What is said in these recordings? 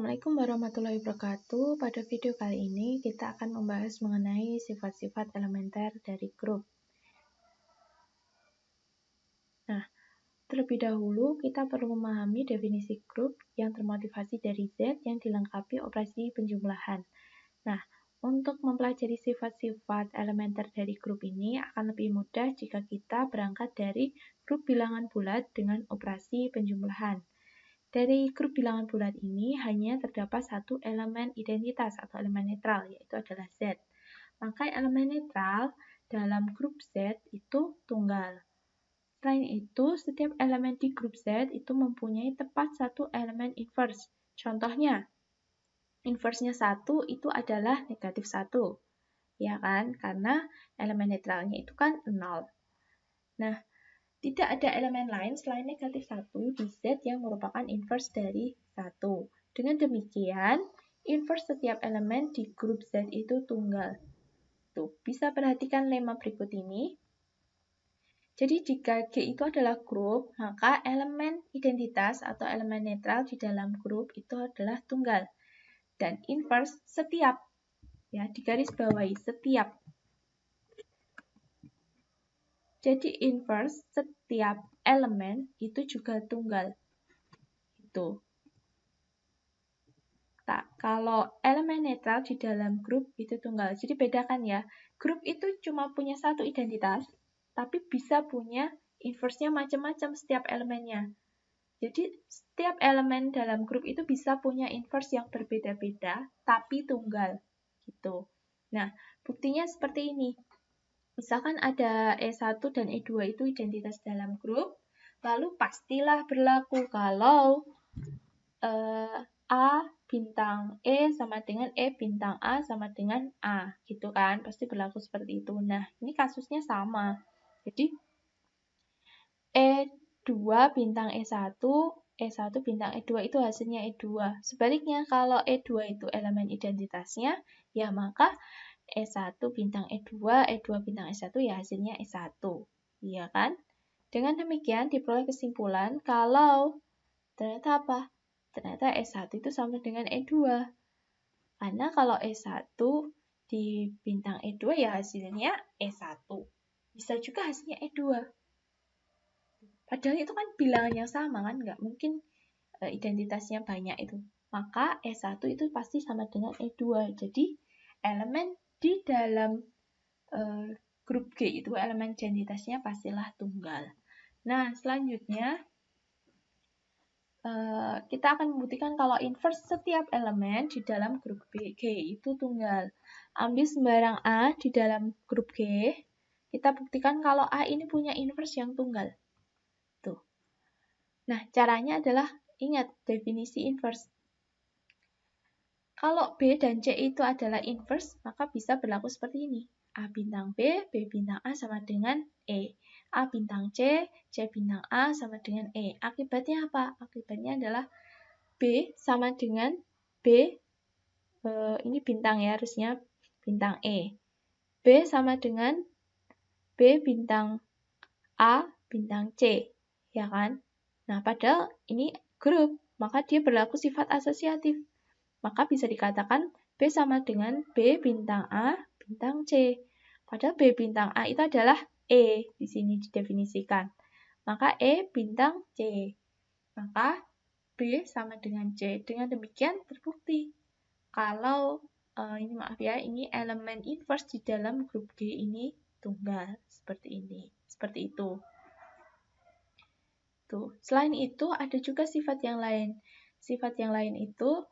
Assalamualaikum warahmatullahi wabarakatuh. Pada video kali ini kita akan membahas mengenai sifat-sifat elementer dari grup. Nah, terlebih dahulu kita perlu memahami definisi grup yang termotivasi dari Z yang dilengkapi operasi penjumlahan. Nah, untuk mempelajari sifat-sifat elementer dari grup ini akan lebih mudah jika kita berangkat dari grup bilangan bulat dengan operasi penjumlahan. Dari grup bilangan bulat ini hanya terdapat satu elemen identitas atau elemen netral, yaitu adalah Z. Maka elemen netral dalam grup Z itu tunggal. Selain itu, setiap elemen di grup Z itu mempunyai tepat satu elemen inverse. Contohnya, inverse-nya 1 itu adalah negatif 1. Ya kan? Karena elemen netralnya itu kan 0. Nah, tidak ada elemen lain selain negatif 1 di Z yang merupakan inverse dari 1. Dengan demikian, inverse setiap elemen di grup Z itu tunggal. Tuh, bisa perhatikan lema berikut ini. Jadi jika G itu adalah grup, maka elemen identitas atau elemen netral di dalam grup itu adalah tunggal. Dan inverse setiap, ya, digarisbawahi setiap. Jadi inverse setiap elemen itu juga tunggal. Itu. Nah, kalau elemen netral di dalam grup itu tunggal. Jadi bedakan ya. Grup itu cuma punya satu identitas, tapi bisa punya inverse-nya macam-macam setiap elemennya. Jadi setiap elemen dalam grup itu bisa punya inverse yang berbeda-beda, tapi tunggal. Gitu. Nah, buktinya seperti ini. Misalkan ada E1 dan E2 itu identitas dalam grup, lalu pastilah berlaku kalau A bintang E sama dengan E bintang A sama dengan A, gitu kan, pasti berlaku seperti itu. Nah, ini kasusnya sama. Jadi, E2 bintang E1, E1 bintang E2 itu hasilnya E2. Sebaliknya, kalau E2 itu elemen identitasnya, ya maka E1 bintang E2, E2 bintang E1 ya hasilnya E1. Iya kan? Dengan demikian diperoleh kesimpulan kalau ternyata apa? Ternyata E1 itu sama dengan E2. Karena kalau E1 di bintang E2 ya hasilnya E1. Bisa juga hasilnya E2. Padahal itu kan bilangan yang sama kan? Nggak mungkin identitasnya banyak itu. Maka E1 itu pasti sama dengan E2. Jadi elemen di dalam grup G itu elemen identitasnya pastilah tunggal. Nah, selanjutnya kita akan membuktikan kalau inverse setiap elemen di dalam grup G itu tunggal. Ambil sembarang A di dalam grup G, kita buktikan kalau A ini punya inverse yang tunggal. Tuh. Nah, caranya adalah ingat definisi inverse. Kalau B dan C itu adalah inverse, maka bisa berlaku seperti ini. A bintang B bintang A sama dengan E. A bintang C bintang A sama dengan E. Akibatnya apa? Akibatnya adalah B sama dengan B, ini bintang ya, harusnya bintang E. B sama dengan B bintang A bintang C, ya kan? Nah, padahal ini grup, maka dia berlaku sifat asosiatif. Maka bisa dikatakan B sama dengan B bintang A bintang C. Padahal B bintang A itu adalah E, di sini didefinisikan. Maka E bintang C. Maka B sama dengan C. Dengan demikian terbukti kalau ini elemen inverse di dalam grup G ini tunggal seperti ini, seperti itu. Tuh. Selain itu ada juga sifat yang lain. Sifat yang lain itu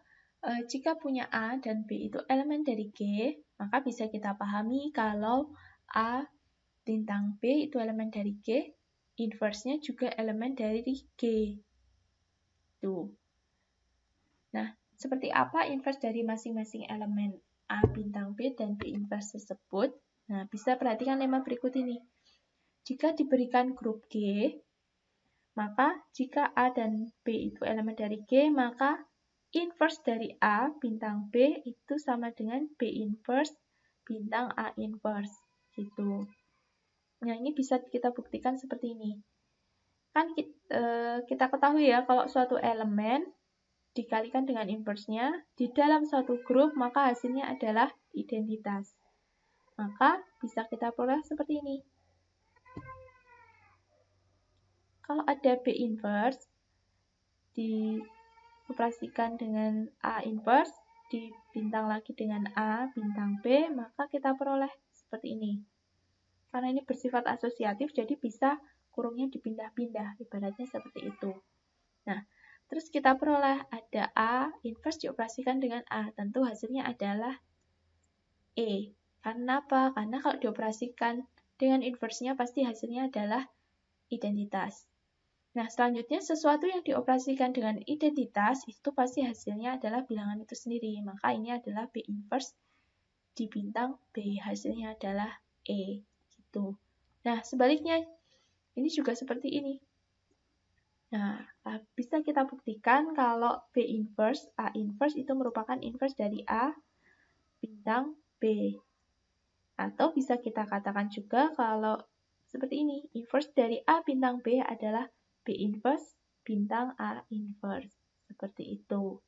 jika punya A dan B itu elemen dari G, maka bisa kita pahami kalau A bintang B itu elemen dari G, inverse-nya juga elemen dari G. Tuh. Nah, seperti apa inverse dari masing-masing elemen A bintang B dan B inverse tersebut? Nah, bisa perhatikan lema berikut ini. Jika diberikan grup G, maka jika A dan B itu elemen dari G, maka inverse dari A bintang B itu sama dengan B inverse bintang A inverse. Gitu. Nah, ini bisa kita buktikan seperti ini. Kan kita ketahui ya, kalau suatu elemen dikalikan dengan inverse-nya di dalam suatu grup, maka hasilnya adalah identitas. Maka bisa kita peroleh seperti ini. Kalau ada B inverse dioperasikan dengan A inverse, dibintang lagi dengan A bintang B, maka kita peroleh seperti ini. Karena ini bersifat asosiatif, jadi bisa kurungnya dipindah-pindah, ibaratnya seperti itu. Nah, terus kita peroleh ada A inverse dioperasikan dengan A, tentu hasilnya adalah E. Karena apa? Karena kalau dioperasikan dengan inverse-nya pasti hasilnya adalah identitas. Nah, selanjutnya sesuatu yang dioperasikan dengan identitas itu pasti hasilnya adalah bilangan itu sendiri. Maka ini adalah B inverse di bintang B, hasilnya adalah E. Gitu. Nah, sebaliknya ini juga seperti ini. Nah, bisa kita buktikan kalau B inverse, A inverse itu merupakan inverse dari A bintang B. Atau bisa kita katakan juga kalau seperti ini, inverse dari A bintang B adalah B inverse bintang A inverse. Seperti itu.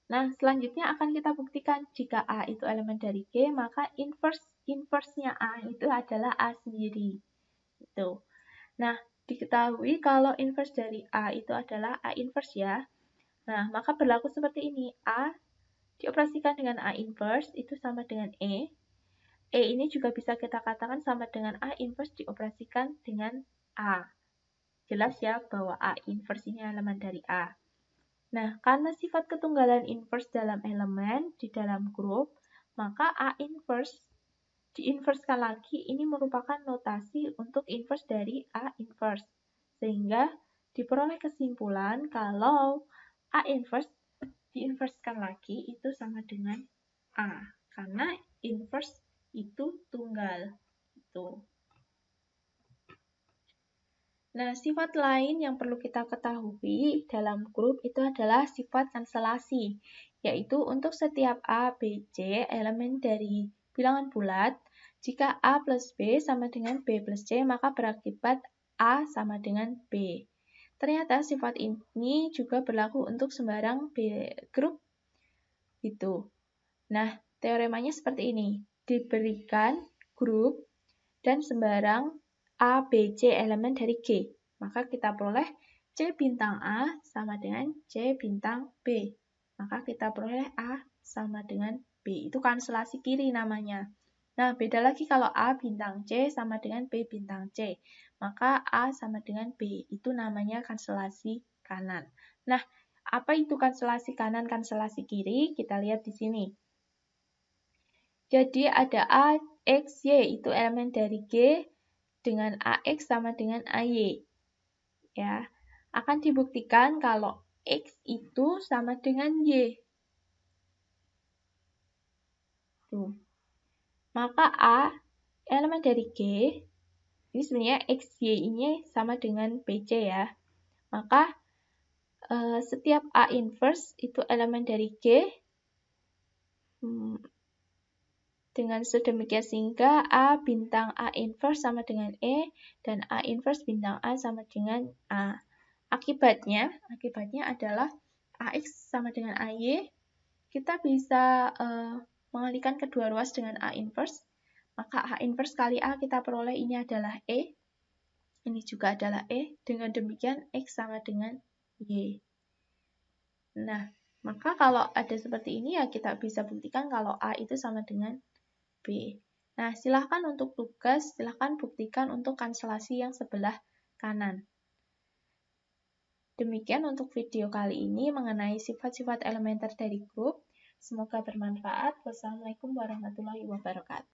Nah, selanjutnya akan kita buktikan jika A itu elemen dari G, maka inverse-nya A itu adalah A sendiri. Gitu. Nah, diketahui kalau inverse dari A itu adalah A inverse ya. Nah, maka berlaku seperti ini. A dioperasikan dengan A inverse itu sama dengan E. E ini juga bisa kita katakan sama dengan A inverse dioperasikan dengan A. Jelas ya bahwa A inverse ini elemen dari A. Nah, karena sifat ketunggalan inverse dalam elemen di dalam grup, maka A inverse diinverskan lagi ini merupakan notasi untuk inverse dari A inverse. Sehingga diperoleh kesimpulan kalau A inverse diinverskan lagi itu sama dengan A. Karena inverse itu tunggal. Itu. Nah, sifat lain yang perlu kita ketahui dalam grup itu adalah sifat kanselasi, yaitu untuk setiap A, B, C elemen dari bilangan bulat, jika A plus B sama dengan B plus C, maka berakibat A sama dengan B. Ternyata sifat ini juga berlaku untuk sembarang B grup. Gitu. Nah, teoremanya seperti ini. Diberikan grup dan sembarang A, B, C elemen dari G. Maka kita peroleh C bintang A sama dengan C bintang B. Maka kita peroleh A sama dengan B. Itu kanselasi kiri namanya. Nah, beda lagi kalau A bintang C sama dengan B bintang C. Maka A sama dengan B. Itu namanya kanselasi kanan. Nah, apa itu kanselasi kanan, kanselasi kiri? Kita lihat di sini. Jadi ada A, X, Y, itu elemen dari G dengan AX sama dengan AY. Ya, akan dibuktikan kalau X itu sama dengan Y. Tuh. Maka A, elemen dari G, ini sebenarnya X, Y ini sama dengan BC ya. Maka setiap A inverse itu elemen dari G, dengan sedemikian sehingga A bintang A inverse sama dengan E dan A inverse bintang A sama dengan A. Akibatnya adalah AX sama dengan AY. Kita bisa mengalihkan kedua ruas dengan A inverse. Maka A inverse kali A kita peroleh ini adalah E. Ini juga adalah E. Dengan demikian X sama dengan Y. Nah, maka kalau ada seperti ini ya kita bisa buktikan kalau A itu sama dengan B. Nah, silahkan untuk tugas, silahkan buktikan untuk kanselasi yang sebelah kanan. Demikian untuk video kali ini mengenai sifat-sifat elementer dari grup. Semoga bermanfaat. Wassalamualaikum warahmatullahi wabarakatuh.